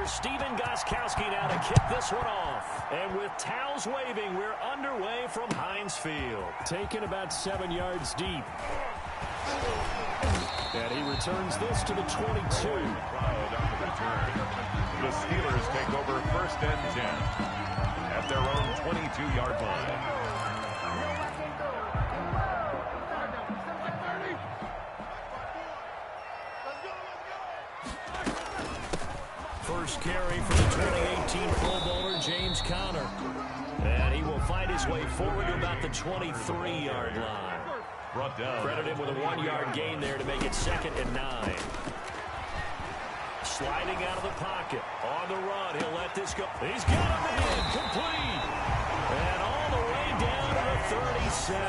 Steven Gostkowski now to kick this one off. And with towels waving, we're underway from Heinz Field. Taken about 7 yards deep. And he returns this to the 22. Crowd on the return. The Steelers take over 1st and 10 at their own 22-yard line. First carry for the 2018 Pro Bowler, James Conner. And he will find his way forward to about the 23-yard line. Brought down. Credit him with a 1-yard gain there to make it 2nd and 9. Sliding out of the pocket. On the run, he'll let this go. He's got him again, complete. And all the way down to the 37.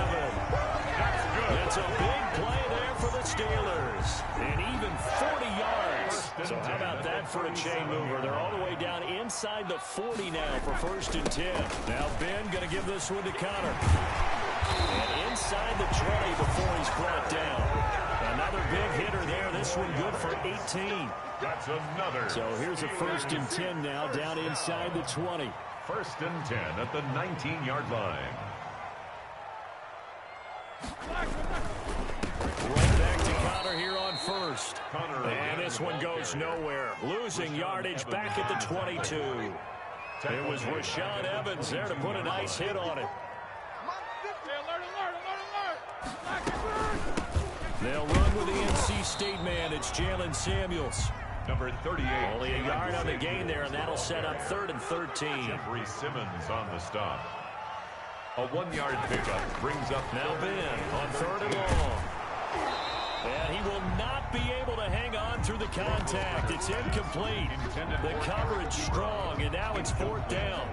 That's good. It's a big play there for the Steelers. And even 40 yards. So how about that for a chain mover? They're all the way down inside the 40 now for 1st and 10. Now Ben going to give this one to Conner. And inside the 20 before he's brought down. Another big hitter there. This one good for 18. That's another. So here's a 1st and 10 now down inside the 20. 1st and 10 at the 19-yard line. Right back to Conner here on 1st. Conner And this one goes nowhere. Losing yardage back at the 22. It was Rashaan Evans there to put a nice hit on it. They'll run with the NC State man. It's Jalen Samuels. Number 38. Only a yard on the gain there, and that'll set up 3rd and 13. Jeffrey Simmons on the stop. A 1-yard pickup brings up Now Ben on 3rd and long. And he will not be able to hang on through the contact. It's incomplete. The coverage strong, and now it's 4th down.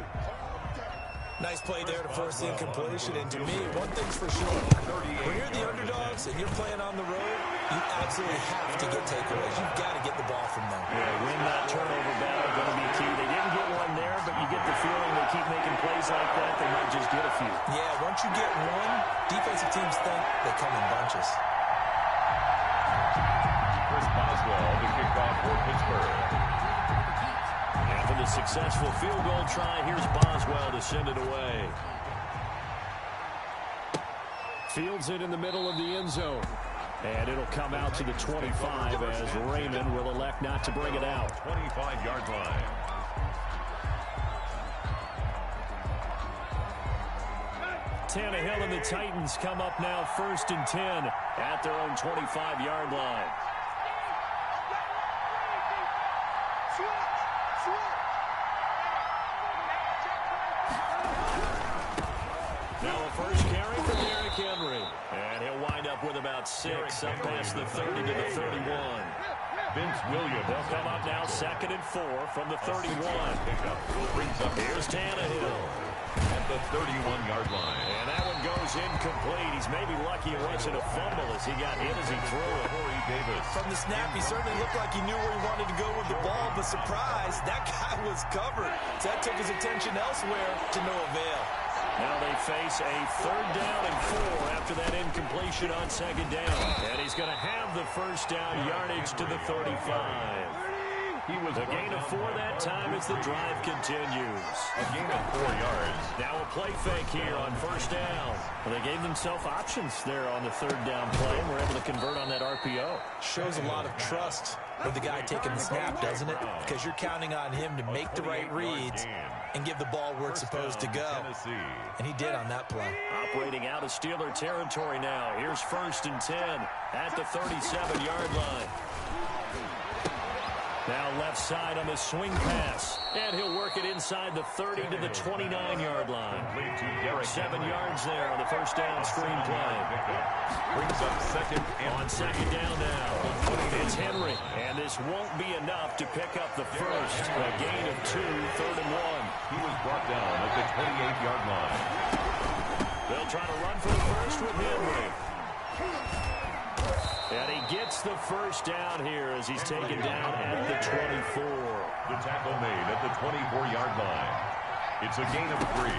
Nice play there to force the incompletion. And to me, one thing's for sure. When you're the underdogs and you're playing on the road, you absolutely have to get takeaways. You've got to get the ball from them. Yeah, win that turnover battle going to be key. They didn't get one there, but you get the feeling they keep making plays like that, they might just get a few. Yeah, once you get one, defensive teams think they come in bunches. Chris Boswell to kick off for Pittsburgh. After the successful field goal try, here's Boswell to send it away. Fields it in the middle of the end zone. And it'll come out to the 25 as Raymond will elect not to bring it out. 25-yard line. Tannehill and the Titans come up now 1st and 10 at their own 25-yard line. Now a first carry for Derrick Henry. And he'll wind up with about 6 up past the 30 to the 31. Vince Williams. They'll come up now 2nd and 4 from the 31. Brings up Here's Tannehill. at the 31-yard line. And that one goes incomplete. He's maybe lucky it wasn't a fumble as he got hit as he threw it. Corey Davis. From the snap, he certainly looked like he knew where he wanted to go with the ball, but surprise, that guy was covered. So that took his attention elsewhere to no avail. Now they face a 3rd down and 4 after that incompletion on 2nd down. And he's going to have the 1st down yardage to the 35. He was a gain of 4 that time as the drive continues. A gain of 4 yards. Now a play fake here on 1st down. Well, they gave themselves options there on the 3rd down play and were able to convert on that RPO. Shows a lot of trust with the guy taking the snap, doesn't it? Because you're counting on him to make the right reads and give the ball where it's supposed to go. And he did on that play. Operating out of Steeler territory now. Here's 1st and 10 at the 37-yard line. Now left side on the swing pass. And he'll work it inside the 30 to the 29-yard line. 7 yards there on the 1st down screen play. Brings up 2nd and on 2nd down now. It's Henry. And this won't be enough to pick up the 1st. A gain of 2, 3rd and 1. He was brought down at the 28-yard line. They'll try to run for the 1st with Henry. And he gets the 1st down here as he's taken down at the 24. The tackle made at the 24-yard line. It's a gain of 3.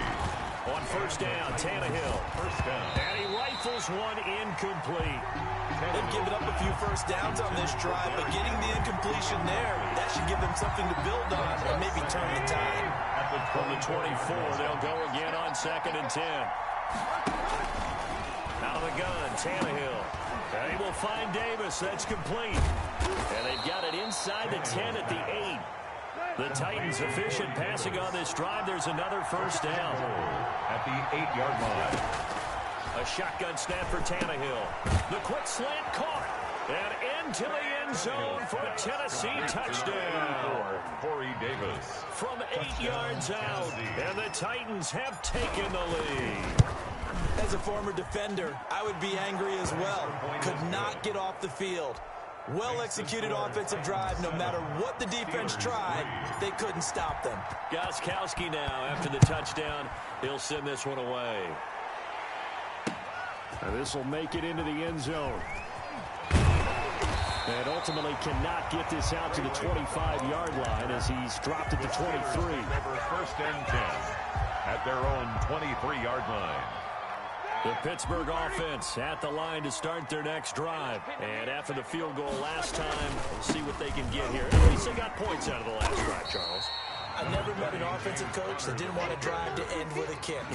On first down, Tannehill. First down. And he rifles one incomplete. They've given up a few first downs on this drive, but getting the incompletion there, that should give them something to build on and maybe turn the tide. From the 24, they'll go again on 2nd and 10. Out of the gun, Tannehill. And he will find Davis. That's complete. And they've got it inside the 10 at the 8. The Titans efficient passing on this drive. There's another first down. At the 8-yard line. A shotgun snap for Tannehill. The quick slant caught. And into the end zone for a Tennessee touchdown. Corey Davis. From 8 yards out. And the Titans have taken the lead. As a former defender, I would be angry as well. Could not get off the field. Well-executed offensive drive. No matter what the defense tried, they couldn't stop them. Gostkowski now after the touchdown. He'll send this one away. And this will make it into the end zone. And ultimately cannot get this out to the 25-yard line as he's dropped it to 23. First and 10 at their own 23-yard line. The Pittsburgh offense at the line to start their next drive. And after the field goal last time, we'll see what they can get here. At least they got points out of the last drive, Charles. I've never met an offensive coach that didn't want to drive to end with a kick.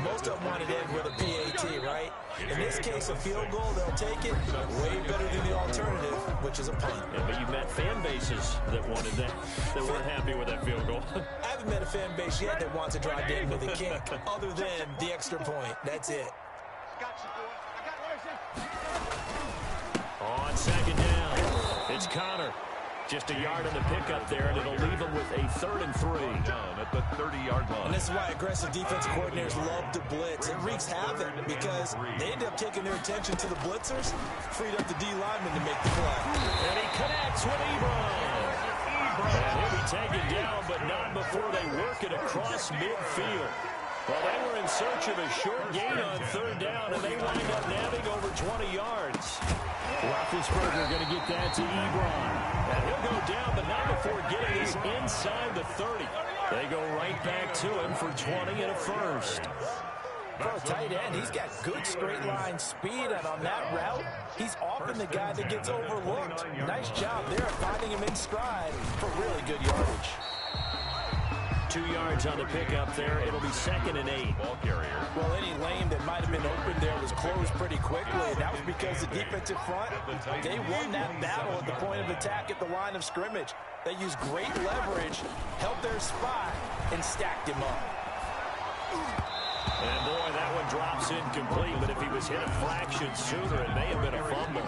Most of them wanted to end with a PAT, right? In this case, a field goal, they'll take it. Way better than the alternative, which is a punt. Yeah, but you met fan bases that wanted that, that weren't happy with that field goal. I haven't met a fan base yet that wants to drive to end with a kick, other than the extra point. That's it. On second down, it's Connor. Just a yard on the pickup there, and it'll leave them with a 3rd and 3. Down at the 30-yard line. And this is why aggressive defense coordinators love to blitz. It wreaks havoc because they end up taking their attention to the blitzers, freed up the D lineman to make the play. And he connects with Ebron. And he'll be taken down, but not before they work it across midfield. Well, they were in search of a short gain on 3rd down, and they wind up nabbing over 20 yards. Roethlisberger going to get that to Ebron. And he'll go down, but not before getting this inside the 30. They go right back to him for 20 and a first. For a tight end, he's got good straight line speed, and on that route, he's often the guy that gets overlooked. Nice job there finding him in stride for really good yardage. 2 yards on the pickup there. It'll be 2nd and 8. Ball carrier. Well, any lane that might have been open there was closed pretty quickly, and that was because the defensive front, they won that battle at the point of attack at the line of scrimmage. They used great leverage, held their spot, and stacked him up. And boy, that one drops incomplete, but if he was hit a fraction sooner, it may have been a fumble.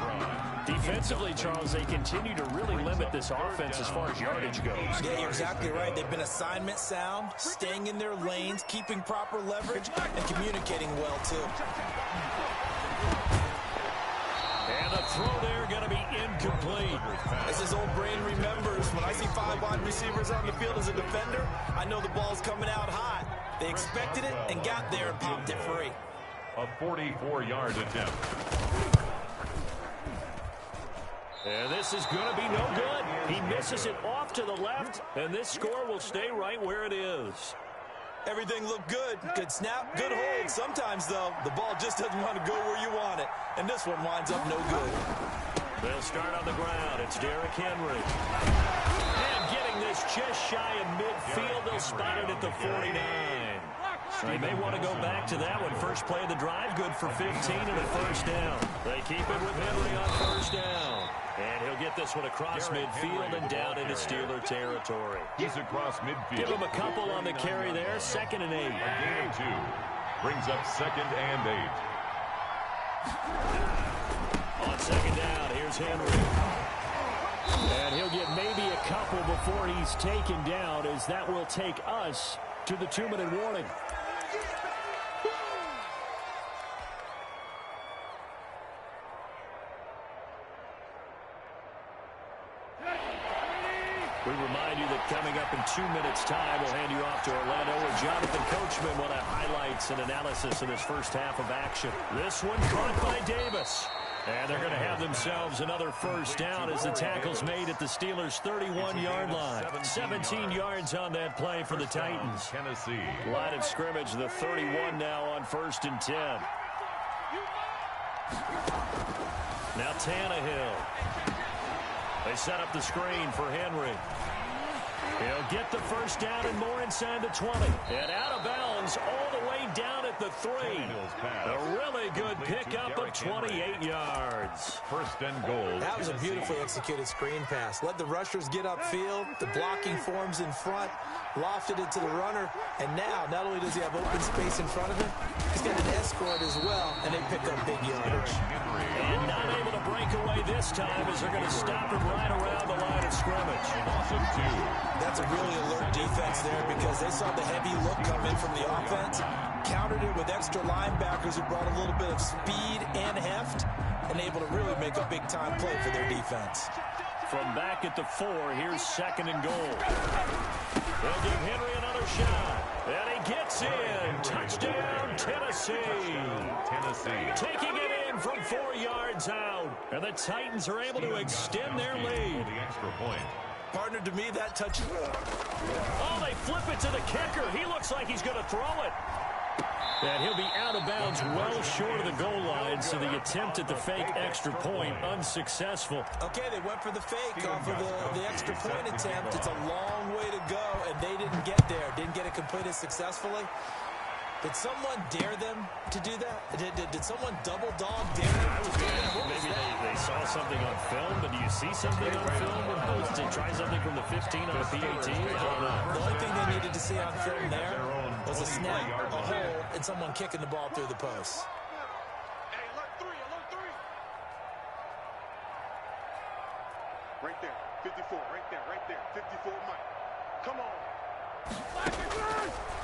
Defensively, Charles, they continue to really limit this offense as far as yardage goes. Yeah, you're exactly right. They've been assignment sound, staying in their lanes, keeping proper leverage, and communicating well, too. And the throw there going to be incomplete. As his old brain remembers, when I see 5 wide receivers on the field as a defender, I know the ball's coming out hot. They expected it and got there and popped it free. A 44-yard attempt. And this is going to be no good. He misses it off to the left, and this score will stay right where it is. Everything looked good. Good snap, good hold. Sometimes, though, the ball just doesn't want to go where you want it. And this one winds up no good. They'll start on the ground. It's Derrick Henry. And getting this just shy of midfield, they'll spot it at the 49. They may want to go back to that one. First play of the drive, good for 15 and a first down. They keep it with Henry on first down. And he'll get this one across midfield and down into Steeler territory. He's across midfield. Give him a couple on the carry there. 2nd and 8. A gain of 2. Brings up 2nd and 8. On 2nd down, here's Henry. And he'll get maybe a couple before he's taken down, as that will take us to the 2-minute warning. We remind you that coming up in 2 minutes' time, we'll hand you off to Orlando, where Jonathan Coachman will have highlights and analysis in this first half of action. This one caught by Davis. And they're going to have themselves another first down as the tackle's made at the Steelers' 31-yard line. 17 yards on that play for the Titans. Tennessee. Line of scrimmage, the 31 now on 1st and 10. Now Tannehill. They set up the screen for Henry. He'll get the first down and more inside the 20. And out of bounds all the way down at the 3. A really good pickup of 28 yards. First and goal. That was a beautifully executed screen pass. Let the rushers get upfield. The blocking forms in front. Lofted it to the runner. And now, not only does he have open space in front of him, he's got an escort as well. And they pick up big yardage. And not able to break away this time as they're going to stop him right around the line of scrimmage. Awesome 2. That's a really alert defense there because they saw the heavy look come in from the offense, countered it with extra linebackers who brought a little bit of speed and heft, and able to really make a big-time play for their defense. From back at the 4, here's 2nd and goal. They'll give Henry another shot. And he gets in. Touchdown, Tennessee. Taking it in from 4 yards out. And the Titans are able to extend their lead. The extra point. Partner, to me, that touch. Oh, they flip it to the kicker. He looks like he's going to throw it. And he'll be out of bounds well short of the goal line, so the attempt at the fake extra point unsuccessful. Okay, they went for the fake off of the extra point attempt. It's a long way to go, and they didn't get there. Didn't get it completed successfully. Did someone dare them to do that? Did someone double dog dare them to do that? Maybe they saw something on film, but do you see something on film when they try something from the 15 on the PAT? I don't know. The only thing they needed to see on film there was a snap, a hole, and someone kicking the ball through the post. Hey, alert 3. Right there, 54, right there, 54 Mike. Come on.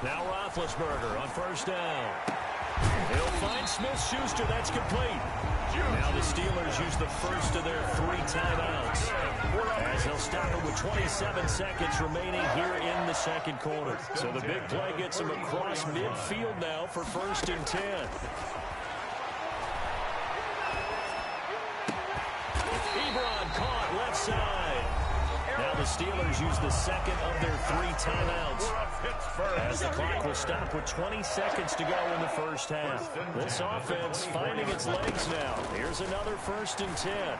Now Roethlisberger on 1st down. He'll find Smith-Schuster. That's complete. Now the Steelers use the first of their 3 timeouts as they'll stop it with 27 seconds remaining here in the 2nd quarter. So the big play gets them across midfield now for 1st and 10. Ebron caught left side. Now the Steelers use the 2nd of their 3 timeouts as the clock will stop with 20 seconds to go in the 1st half. This offense finding its legs now. Here's another 1st and 10.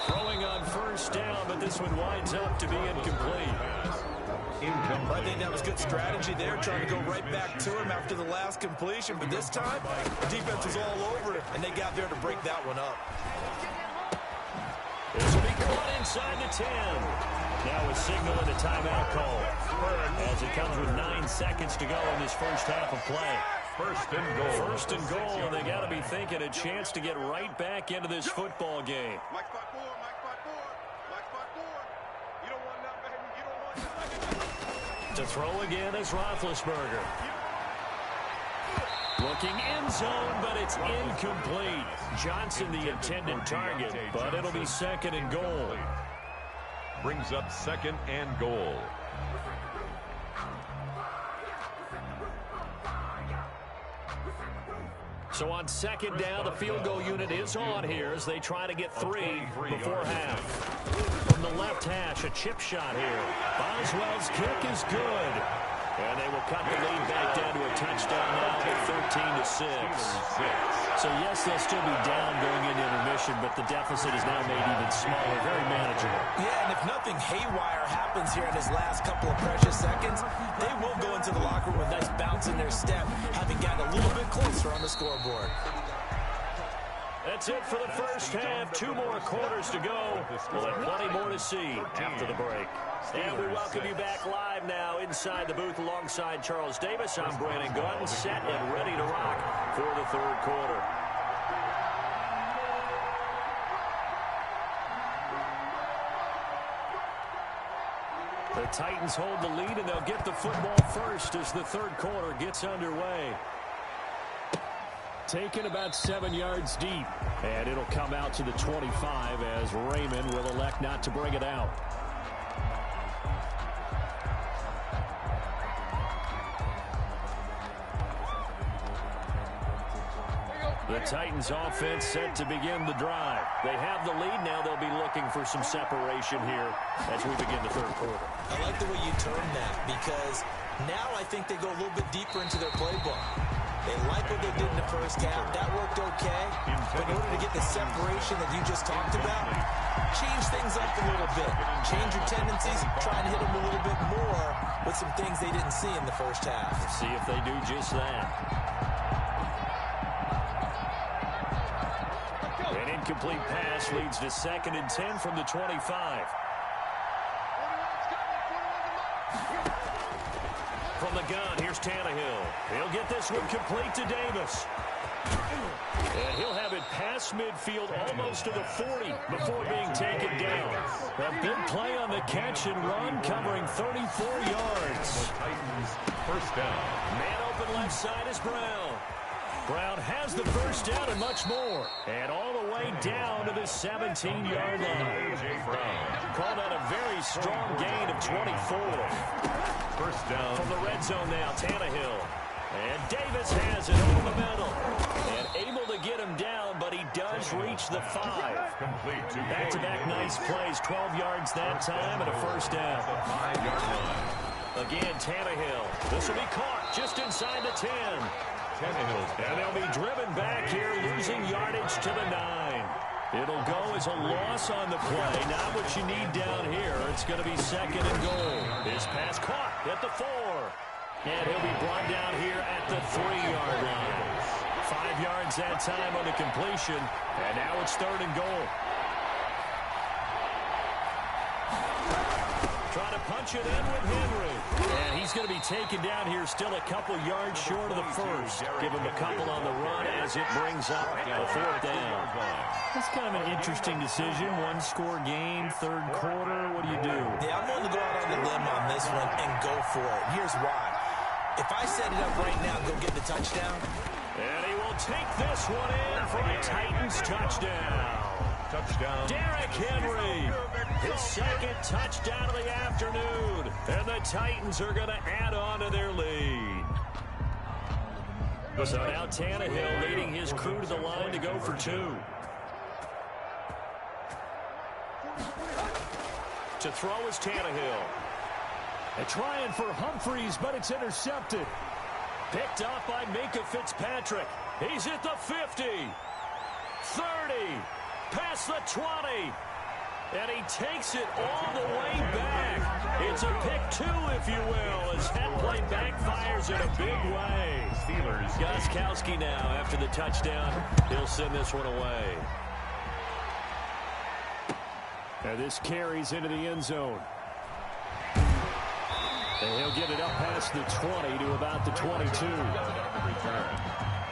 Throwing on 1st down, but this one winds up to be incomplete. I think that was good strategy there, trying to go right back to him after the last completion. But this time, the defense was all over it, and they got there to break that one up. This will be caught inside the 10. Now a signal and a timeout call as it comes with 9 seconds to go in this 1st half of play. First and goal. 1st and goal, and they got to be thinking a chance to get right back into this football game. Mike spot 4. You don't want that, baby. You don't want that. To throw again is Roethlisberger. Looking end zone, but it's incomplete. Johnson the intended target, but it'll be 2nd and goal. Brings up 2nd and goal. So on 2nd down, the field goal unit is on here as they try to get 3 before half. From the left hash, a chip shot here. Boswell's kick is good. And they will cut the lead back down to a touchdown now at 13-6. So yes, they'll still be down going into intermission, but the deficit is now made even smaller, very manageable. Yeah, and if nothing haywire happens here in his last couple of precious seconds, they will go into the locker room with a nice bounce in their step, having gotten a little bit closer on the scoreboard. That's it for the 1st half. 2 more quarters to go. We'll have plenty more to see after the break. And we welcome you back live now inside the booth alongside Charles Davis. I'm Brandon Gunn, set and ready to rock for the 3rd quarter. The Titans hold the lead, and they'll get the football first as the 3rd quarter gets underway. Taken about 7 yards deep, and it'll come out to the 25 as Raymond will elect not to bring it out. The Titans offense set to begin the drive. They have the lead now. They'll be looking for some separation here as we begin the third quarter. I like the way you term that because now I think they go a little bit deeper into their playbook. They like what they did in the first half. That worked okay. But in order to get the separation that you just talked about, change things up a little bit. Change your tendencies. Try and hit them a little bit more with some things they didn't see in the first half. Let's see if they do just that. An incomplete pass leads to 2nd and 10 from the 25. From the gun, here's Tannehill. He'll get this one complete to Davis. And he'll have it past midfield almost to the 40 before being taken down. A big play on the catch and run covering 34 yards. Titans first down. Man open left side is Brown. Brown has the first down and much more. And all the way down to the 17-yard line. A.J. Brown. Called out a very strong gain of 24. First down. From the red zone now, Tannehill. And Davis has it over the middle. And able to get him down, but he does reach the 5. Complete to Back-to-back nice plays, 12 yards that time and a first down. 5-yard line. Again, Tannehill. This will be caught just inside the 10. Tannehill's And they'll be driven back here, losing yardage to the 9. It'll go as a loss on the play. Not what you need down here. It's going to be 2nd and goal. This pass caught at the 4. And he'll be brought down here at the 3-yard line. 5 yards that time on the completion. And now it's 3rd and goal. Trying to punch it in with Henry. And he's going to be taken down here still a couple yards short of the first. Give him a couple on the run as it brings up a 4th down. That's kind of an interesting decision. One-score game, third quarter. What do you do? Yeah, I'm willing to go out on the limb on this one and go for it. Here's why. If I set it up right now, go get the touchdown. And he will take this one in for a Titans touchdown. touchdown. Derrick Henry, his 2nd touchdown of the afternoon. And the Titans are going to add on to their lead. So now Tannehill leading his crew to the line to go for 2. To throw is Tannehill. And trying for Humphreys, but it's intercepted. Picked up by Minkah Fitzpatrick. He's at the 50. 30. Past the 20. And he takes it all the way back. It's a pick 2, if you will, as that play backfires in a big way. Steelers. Gostkowski now, after the touchdown, he'll send this one away. And this carries into the end zone. And he'll get it up past the 20 to about the 22.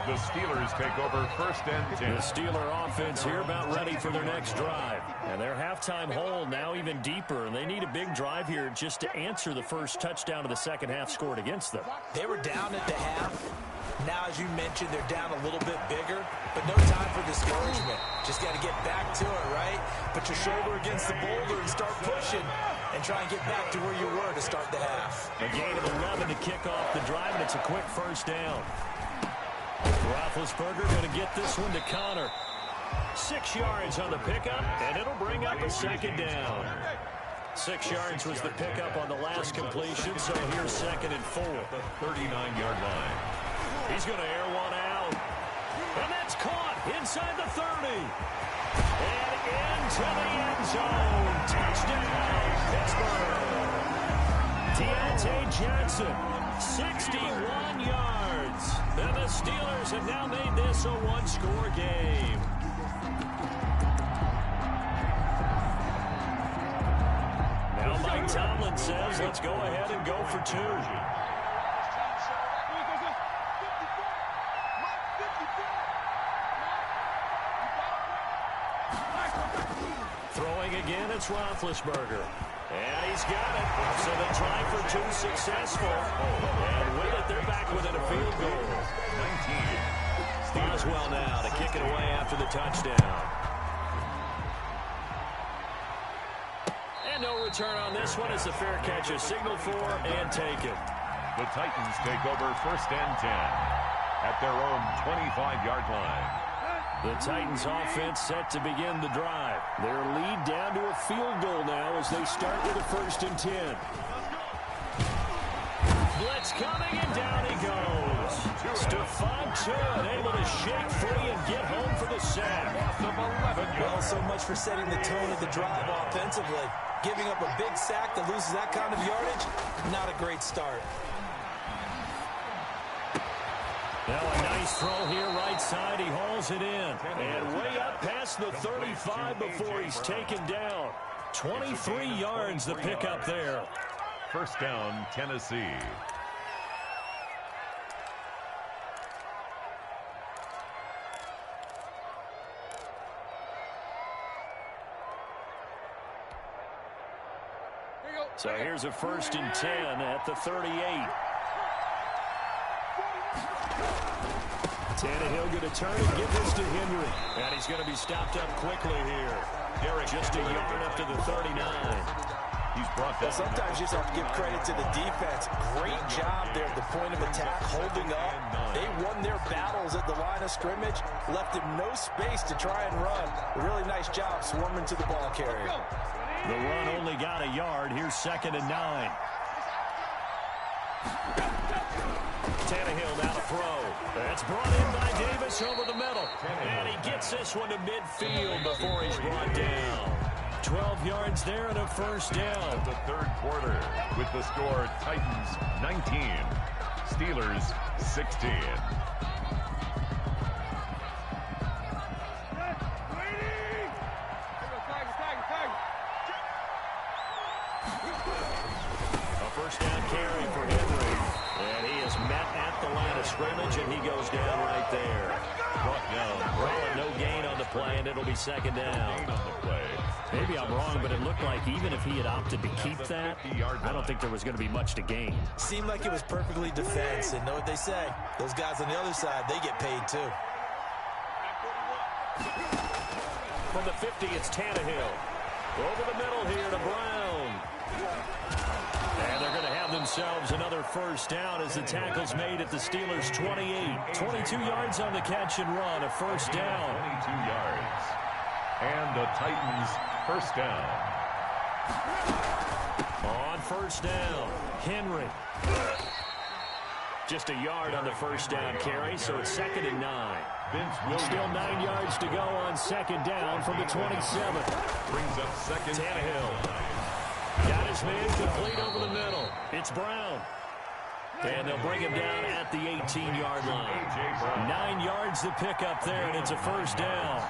The Steelers take over 1st and 10. The Steeler offense here about ready for their next drive. And their halftime hole now even deeper. And they need a big drive here just to answer the first touchdown of the second half scored against them. They were down at the half. Now, as you mentioned, they're down a little bit bigger, but no time for discouragement. Just got to get back to it, right? Put your shoulder against the boulder and start pushing and try and get back to where you were to start the half. A gain of 11 to kick off the drive, and it's a quick first down. Roethlisberger going to get this one to Connor. 6 yards on the pickup, and it'll bring up a 2nd down. 6 yards was the pickup on the last completion, so here's 2nd and 4. The 39-yard line. He's going to air one out. And that's caught inside the 30. And into the end zone. Touchdown, Pittsburgh. Deontay Johnson, 61 yards. And the Steelers have now made this a one-score game. Now Mike Tomlin says, let's go ahead and go for 2. Throwing again, it's Roethlisberger. And he's got it. So they try for 2 successful. And with it, they're back within a field goal. 19. Boswell now to kick it away after the touchdown. And no return on this one as the fair catch is signaled for and taken. The Titans take over 1st and 10 at their own 25-yard line. The Titans offense set to begin the drive. Their lead down to a field goal now as they start with a 1st and 10. Blitz coming, and down he goes. Stephon Tuitt able to shake free and get home for the sack. Well, so much for setting the tone of the drive offensively. Giving up a big sack that loses that kind of yardage, not a great start. Now a nice throw here right side. He hauls it in. And way up past the 35 before he's taken down. 23 yards the pickup there. 1st down, Tennessee. So here's a 1st and 10 at the 38. Tannehill going to turn and give this to Henry. And he's going to be stopped up quickly here. Just a yard up to the 39. He's brought that. Well, sometimes you just have to give credit to the defense. Great job there at the point of attack, holding up. They won their battles at the line of scrimmage, left him no space to try and run. A really nice job swarming to the ball carrier. The run only got a yard. Here's 2nd and 9. Tannehill now to throw. That's brought in by Davis over the middle. And he gets this one to midfield before he's brought down. 12 yards there and a 1st down. The 3rd quarter with the score Titans 19, Steelers 16. Carry for Henry. And he is met at the line of scrimmage, and he goes down right there. Well, no gain on the play, and it'll be 2nd down. Maybe I'm wrong, but it looked like even if he had opted to keep that, I don't think there was going to be much to gain. Seemed like it was perfectly defense, and know what they say. Those guys on the other side, they get paid too. From the 50, it's Tannehill. Over the middle here to Brown. And they're going to have themselves another 1st down as the tackle's made at the Steelers' 28. 22 yards on the catch and run, a 1st down. 22 yards. And the Titans' 1st down. On 1st down, Henry. Just a yard on the 1st down carry, so it's 2nd and 9. Still 9 yards to go on 2nd down from the 27. Brings up 2nd. Tannehill. Got his man complete over the middle. It's Brown. And they'll bring him down at the 18-yard line. 9 yards to pick up there, and it's a 1st down.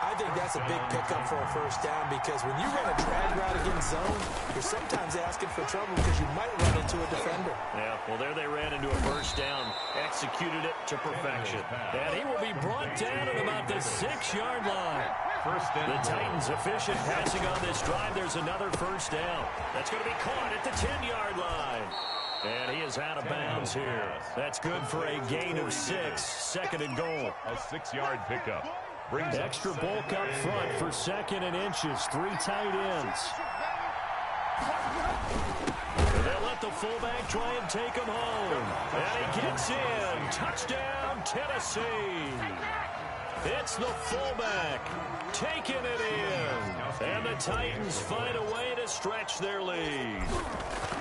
I think that's a big pickup for a 1st down because when you run a drag route against zone, you're sometimes asking for trouble because you might run into a defender. Yeah, well, there they ran into a 1st down, executed it to perfection. And he will be brought down at about the 6-yard line. The Titans efficient passing on this drive. There's another 1st down. That's going to be caught at the 10-yard line. And he is out of bounds here. That's good for a gain of 6. 2nd and goal. A 6-yard pickup. Brings extra bulk up front for 2nd and inches. 3 tight ends. They'll let the fullback try and take him home. And he gets in. Touchdown, Tennessee. It's the fullback taking it in. And the Titans find a way to stretch their lead.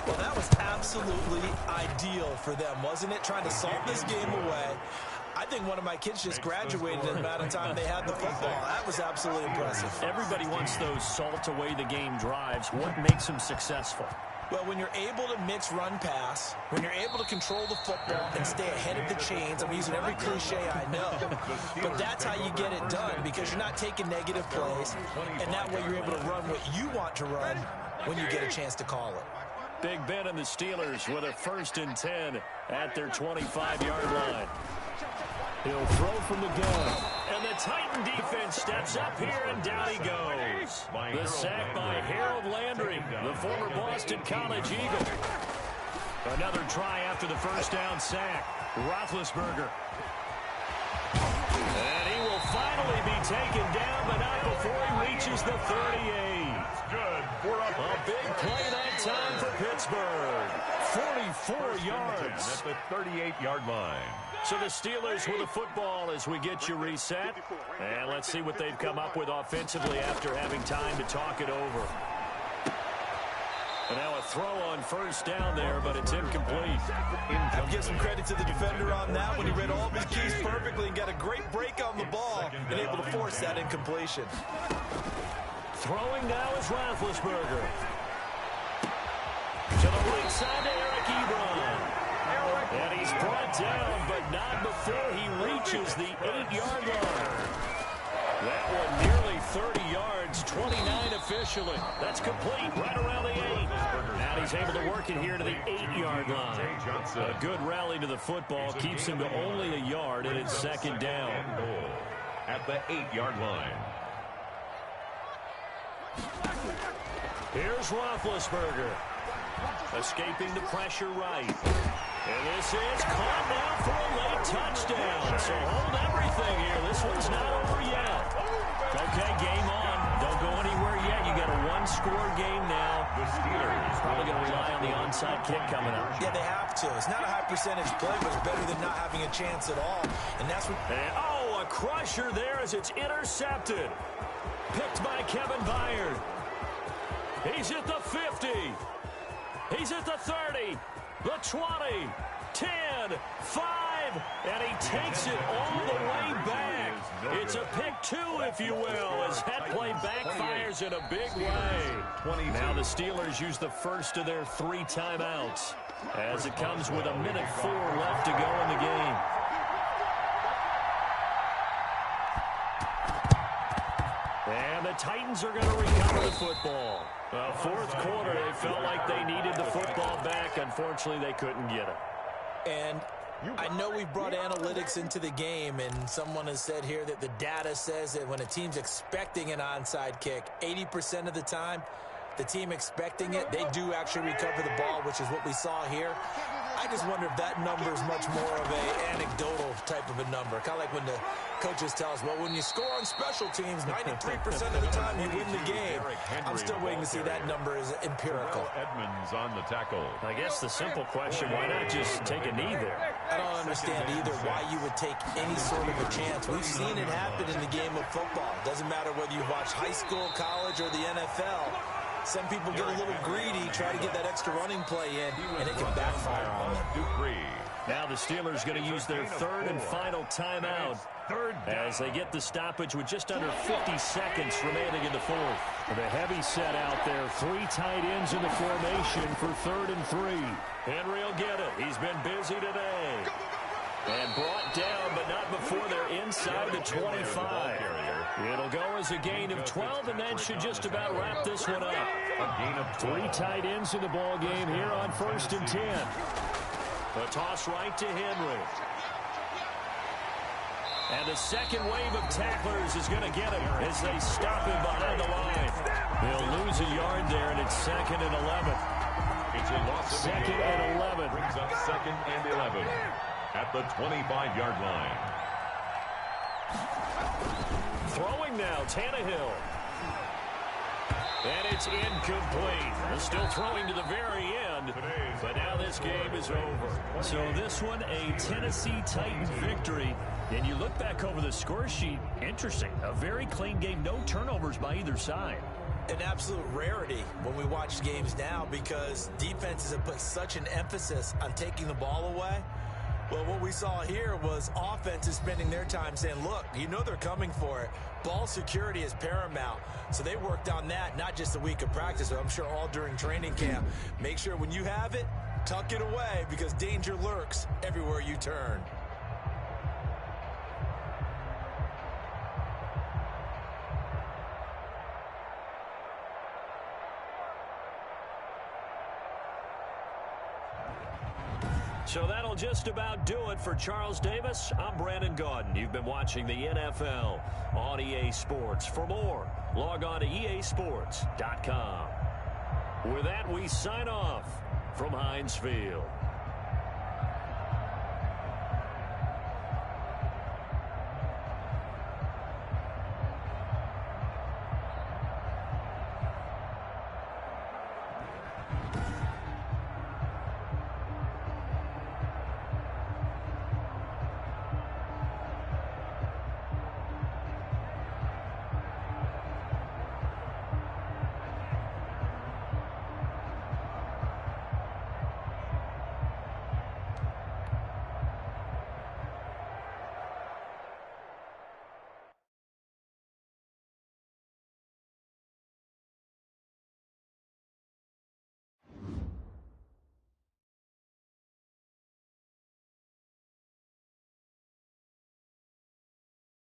Well, that was absolutely ideal for them, wasn't it? Trying to salt this game away. I think one of my kids just graduated in the amount of time they had the football. That was absolutely impressive. Everybody wants those salt away the game drives. What makes them successful? Well, when you're able to mix run pass, when you're able to control the football and stay ahead of the chains, I'm using every cliche I know, but that's how you get it done because you're not taking negative plays, and that way you're able to run what you want to run when you get a chance to call it. Big Ben and the Steelers with a 1st and 10 at their 25-yard line. He'll throw from the gun. And the Titan defense steps up here, and down he goes. The sack by Harold Landry, the former Boston College Eagle. Another try after the 1st down sack. Roethlisberger. And he will finally be taken down, but not before he reaches the 38. Good. A big play that time for Pittsburgh. 44 yards. At the 38-yard line. So the Steelers with the football as we get you reset. And let's see what they've come up with offensively after having time to talk it over. And now a throw on first down there, but it's incomplete. I have to give some credit to the defender on that when he read all of his keys perfectly and got a great break on the ball and able to force that incompletion. Throwing now is Roethlisberger. To the right side to Eric Ebron. And he's brought down, but not before he reaches the 8-yard line. That one nearly 30 yards, 29 officially. That's complete, right around the 8. Now he's able to work it here to the 8-yard line. A good rally to the football keeps him to only a yard, and it's second down. At the 8-yard line. Here's Roethlisberger. Escaping the pressure right. And this is caught now for a late touchdown. So hold everything here. This one's not over yet. Okay, game on. Don't go anywhere yet. You got a one-score game now. The Steelers probably going to rely on the onside kick coming up. Yeah, they have to. It's not a high percentage play, but it's better than not having a chance at all. And that's what... And, oh, a crusher there as it's intercepted. Picked by Kevin Byard. He's at the 50. He's at the 30. The 20, 10, 5, and he takes it all the way back. It's a pick 2, if you will, as that play backfires in a big way. Now the Steelers use the first of their 3 timeouts as it comes with 1:04 left to go in the game. And the Titans are going to recover the football. Well, fourth quarter, they felt like they needed the football back. Unfortunately, they couldn't get it. And I know we brought analytics into the game, and someone has said here that the data says that when a team's expecting an onside kick, 80% of the time, the team expecting it, they do actually recover the ball, which is what we saw here. I just wonder if that number is much more of an anecdotal type of a number. Kind of like when the coaches tell us, well, when you score on special teams, 93% of the time you win the game. I'm still waiting to see that number is empirical. Edmonds on the tackle. I guess the simple question, why not just take a knee there? I don't understand either why you would take any sort of a chance. We've seen it happen in the game of football. Doesn't matter whether you watch high school, college, or the NFL. Some people get a little greedy, try to get that extra running play in, and it can backfire on them. Now the Steelers going to use their 3rd and final timeout as they get the stoppage with just under 50 seconds remaining in the 4th. The heavy set out there, 3 tight ends in the formation for 3rd and 3. Henry will get it. He's been busy today. And brought down, but not before they're inside the 25. It'll go as a gain of 12, and that should just about wrap this one up. A gain of 3 tight ends in the ball game here on 1st and 10. A toss right to Henry. And the second wave of tacklers is going to get him as they stop him behind the line. They'll lose a yard there, and it's 2nd and 11. It's a loss. 2nd and 11. Brings up 2nd and 11 at the 25-yard line. Throwing now, Tannehill. And it's incomplete. They're still throwing to the very end, but now this game is over. So this one, a Tennessee Titans victory. And you look back over the score sheet, interesting. A very clean game, no turnovers by either side. An absolute rarity when we watch games now because defenses have put such an emphasis on taking the ball away. Well, what we saw here was offenses spending their time saying, look, you know they're coming for it. Ball security is paramount. So they worked on that, not just a week of practice, but I'm sure all during training camp. Make sure when you have it, tuck it away because danger lurks everywhere you turn. So that'll just about do it for Charles Davis. I'm Brandon Gaudin. You've been watching the NFL on EA Sports. For more, log on to easports.com. With that, we sign off from Heinz Field.